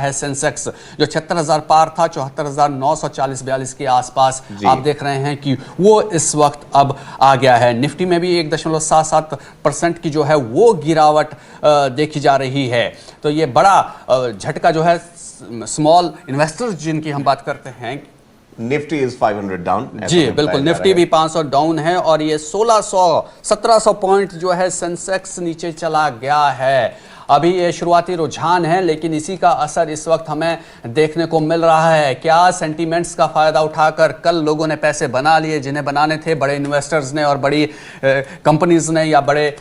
है सेंसेक्स जो 76,000 पार था 74,940-42 के आसपास आप देख रहे हैं कि वो इस वक्त अब आ गया है। निफ्टी में भी 1.77% की जो है वो गिरावट देखी जा रही है। तो ये बड़ा झटका जो है स्मॉल इन्वेस्टर्स जिनकी हम बात करते हैं। Nifty is 500 down. जी बिल्कुल, निफ्टी भी 500 डाउन है और ये 1700 पॉइंट जो है सेंसेक्स नीचे चला गया है। अभी ये शुरुआती रुझान है लेकिन इसी का असर इस वक्त हमें देखने को मिल रहा है। क्या सेंटीमेंट्स का फायदा उठाकर कल लोगों ने पैसे बना लिए जिन्हें बनाने थे, बड़े इन्वेस्टर्स ने और बड़ी कंपनीज ने, या बड़े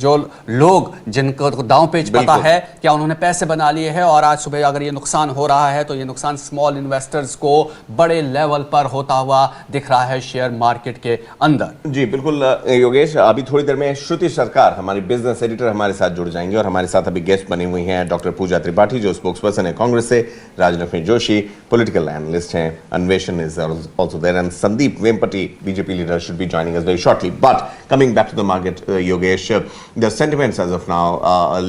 जो लोग जिनको दांव पेच पता है, क्या उन्होंने पैसे बना लिए हैं और आज सुबह अगर ये नुकसान हो रहा है तो ये नुकसान स्मॉल इन्वेस्टर्स को बड़े लेवल पर होता हुआ दिख रहा है शेयर मार्केट के अंदर। जी बिल्कुल योगेश, अभी थोड़ी देर में श्रुति सरकार हमारी बिजनेस एडिटर हमारे साथ जुड़ जाएंगे और हमारे साथ अभी गेस्ट बनी हुई हैं डॉक्टर पूजा त्रिपाठी जो स्पोक्सपर्सन है कांग्रेस से, राजलक्ष्मी जोशी पॉलिटिकल एनालिस्ट हैं, Anveshan is also there and Sandeep Vempati BJP leader should be joining us very shortly. But coming back to the market Yogesh, the sentiments as of now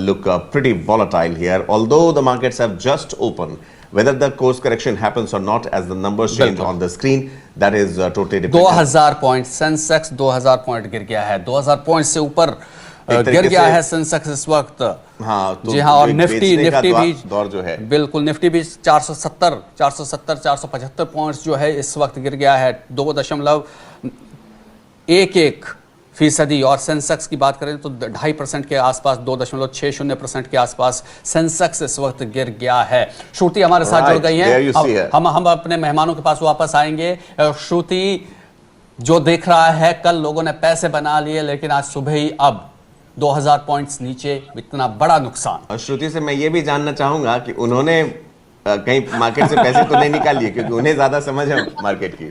look pretty volatile here, although the markets have just opened. Whether the course correction happens or not as the numbers change on the screen, that is totally dependent. 2000 point Sensex 2000 point गिर गया है, 2000 point से ऊपर गिर गया है Sensex इस वक्त। हाँ तो जी हाँ, और निफ्टी भी दौर जो है बिल्कुल, निफ्टी भी 475 पॉइंट्स जो है इस वक्त गिर गया है 2.11%। और सेंसेक्स की बात करें तो 2.5% के आसपास, 2.60% के आसपास सेंसेक्स इस वक्त गिर गया है। श्रुति हमारे साथ जुड़ गई हैं। हम अपने मेहमानों के पास वापस आएंगे। श्रुति, जो देख रहा है कल लोगों ने पैसे बना लिए लेकिन आज सुबह ही अब 2000 पॉइंट्स नीचे, इतना बड़ा नुकसान। श्रुति से मैं ये भी जानना चाहूंगा कि उन्होंने कहीं मार्केट से पैसे तो नहीं निकाल लिए क्योंकि उन्हें ज्यादा समझ है मार्केट की।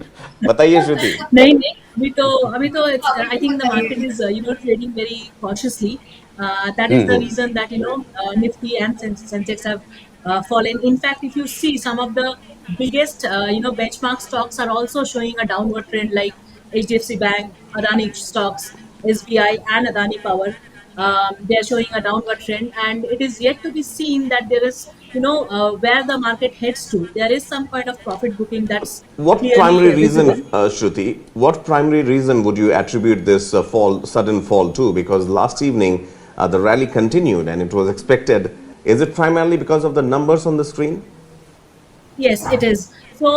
बताइए श्रुति। नहीं अभी तो I think the market is trading very cautiously. That is the reason that Nifty and Sensex have fallen. In fact, if you see some of the biggest benchmark stocks are also showing a downward trend, like HDFC Bank, Adani stocks, SBI and Adani Power. They are showing a downward trend, and it is yet to be seen that there is where the market heads to. There is some kind of profit booking that's what primary reason, Shruti, what primary reason would you attribute this sudden fall to? Because last evening the rally continued and it was expected. Is it primarily because of the numbers on the screen? Yes, it is. So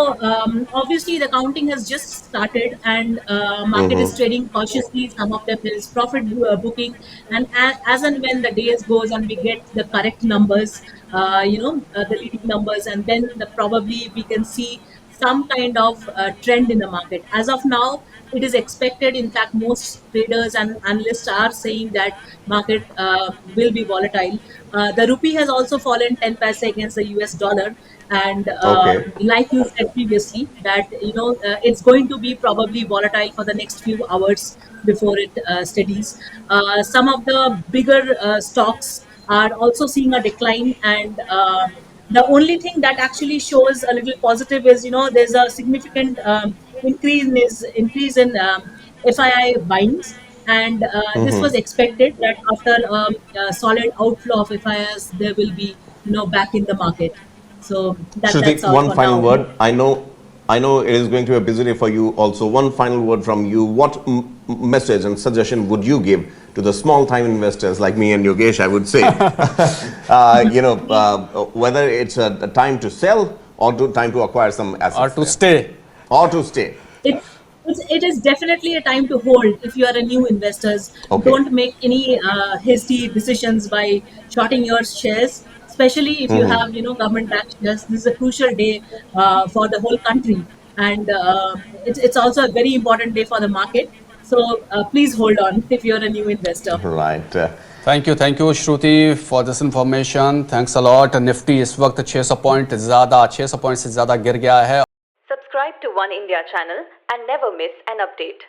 obviously the counting has just started and market is trading cautiously. Some of them there is profit booking, and as and when the days goes and we get the correct numbers, the leading numbers, and then probably we can see some kind of trend in the market. As of now, it is expected. In fact, most traders and analysts are saying that market will be volatile. The rupee has also fallen 10 paise against the US dollar. And like you said previously, that it's going to be probably volatile for the next few hours before it steadies. Some of the bigger stocks are also seeing a decline, and the only thing that actually shows a little positive is there's a significant increase in FII buyings, and this was expected that after a solid outflow of FIIs there will be back in the market. So Shruti, that's all. one final word. I know it is going to be a busy day for you also. One final word from you. What message and suggestion would you give to the small time investors like me and Yogesh, I would say, whether it's a time to sell or time to acquire some assets, or to stay. It is definitely a time to hold if you are a new investors. Don't make any hasty decisions by shorting your shares, especially if you have government backed shares. This is a crucial day for the whole country, and it's also a very important day for the market. So please hold on if you're a new investor. Right. Thank you Shruti for this information. Thanks a lot. Nifty इस वक्त 600 point से ज्यादा गिर गया है। Subscribe to One India channel and never miss an update.